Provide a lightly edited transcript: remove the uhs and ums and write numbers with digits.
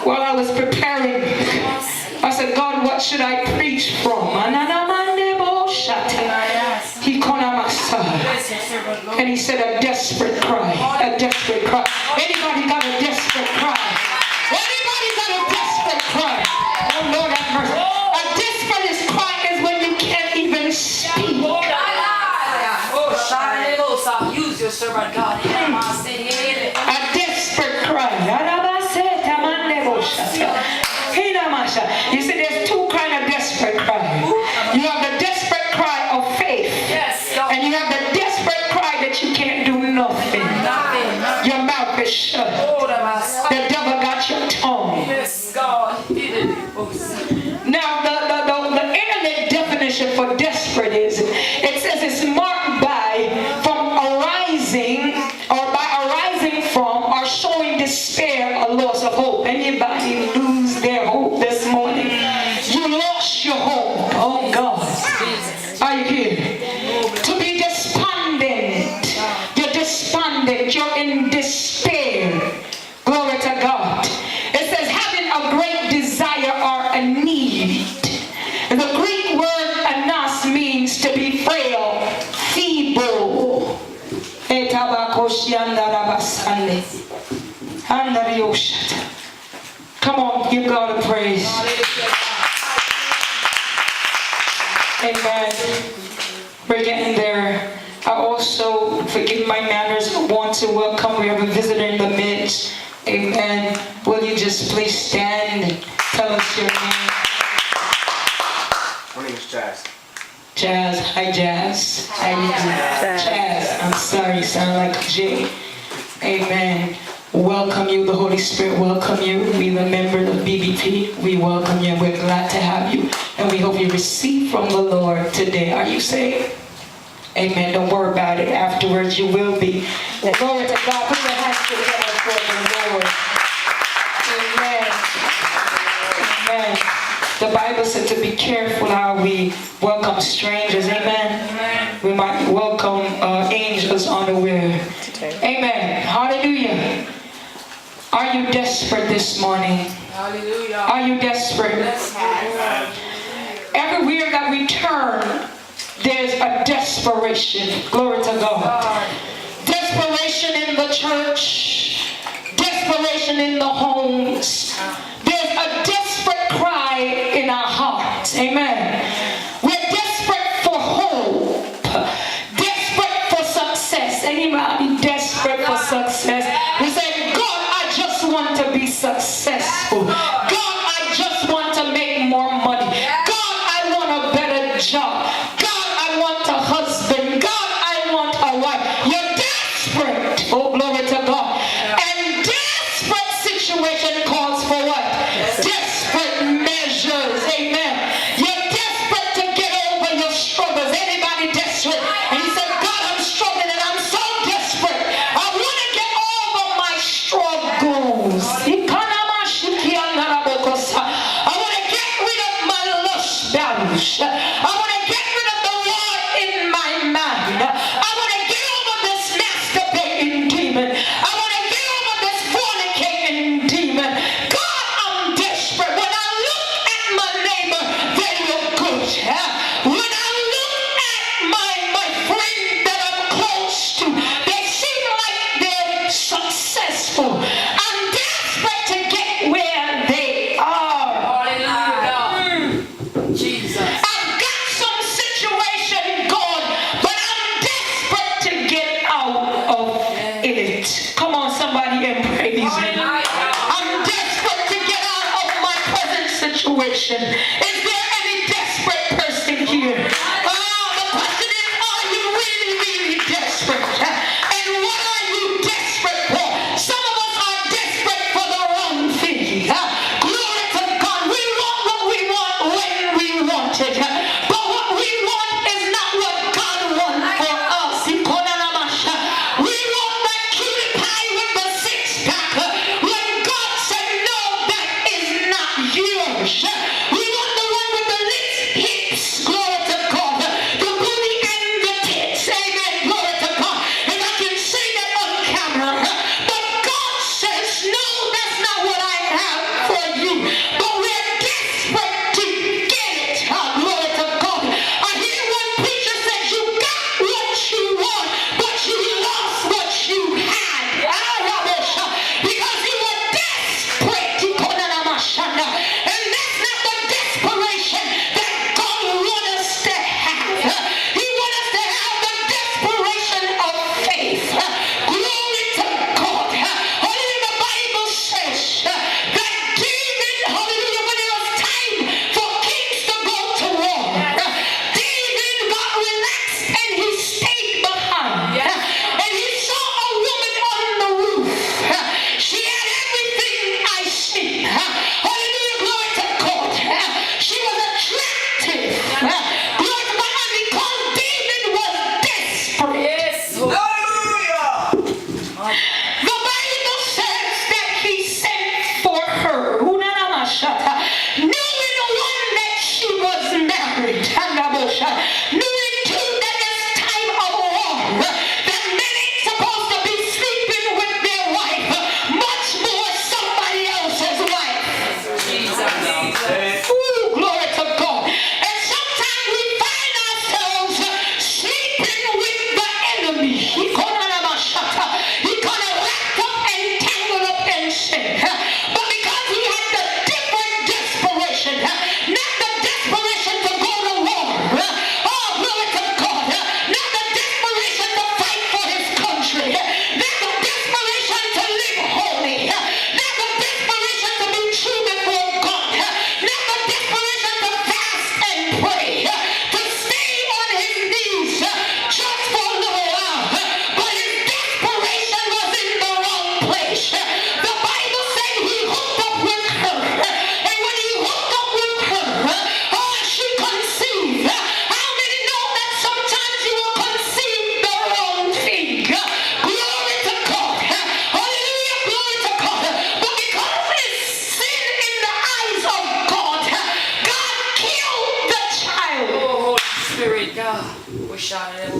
while I was preparing, I said, God, what should I preach from? And he said, a desperate cry. A desperate cry. Anybody got a desperate cry? Anybody got a desperate cry? Oh Lord have mercy. A desperate cry is when you can't even speak. Use your servant, God. A desperate cry. You see, there's two kinds of desperate cry. You have the desperate cry of faith, and you have the desperate cry that you can't do nothing. Your mouth is shut. The devil got your tongue. Now, the internet definition for desperate is, it says it's marked by, from arising, or by arising from, or showing despair or loss of hope. Anybody lose their hope this morning? You lost your hope. Oh God. Are you here? To be despondent. You're despondent. You're in despair. Glory to God. It says having a great desire or a need. The Greek word anas means to be frail, feeble. Come on, give God a praise. Amen. We're getting there. I also, forgive my manners, want to welcome, we have a visitor in the midst. Amen. Will you just please stand and tell us your name? My name is Jazz. Jazz. Hi, Jazz. How you doing? Jazz. I'm sorry, you sound like J. Amen. Welcome you, the Holy Spirit welcome you. We, the members of BBP, we welcome you. We're glad to have you. And we hope you receive from the Lord today. Are you saved? Amen. Don't worry about it. Afterwards, you will be. Glory to God. Put your hands together for the Lord. Amen. Amen. The Bible said to be careful how we welcome strangers. Amen. We might welcome angels unaware. Amen. Hallelujah. Are you desperate this morning? Hallelujah. Are you desperate? Everywhere that we turn, there's a desperation. Glory to God. Desperation in the church. Desperation in the homes. There's a desperate cry in our hearts. Amen. We're desperate for hope. Desperate for success. Anybody desperate for success? We say, God, I just want to be successful. God, I just want to make more money. God, I want a better job. God, I want a husband. God, I want a wife. You're desperate. Oh, glory to God. And desperate situation calls for what? Desperate measures. Amen. You're desperate to get over your struggles. Anybody desperate? And you said, God, I'm struggling and I'm so desperate. I want to get over my struggles. I want to get rid of my lust battles. I want to get rid of the war in my mind. I want to get over this masturbating demon. I want to get over this fornicating demon. God, I'm desperate. When I look at my neighbor, they look good. When I look at my friend that I'm close to, they seem like they're successful. I'm desperate to get where they are. Hallelujah. Jesus. I've got some situation, God, but I'm desperate to get out of it. Come on, somebody, and praise Him. I'm desperate to get out of my present situation. Is there any desperate person here? The question is, are you really, really desperate? And what are you desperate for? Some of us are desperate for the wrong thing. Glory to God. We want what we want when we want it. But what we want is not what God wants for us. We want that cutie pie with the six-pack when God said, no, that is not yours. We want the shine.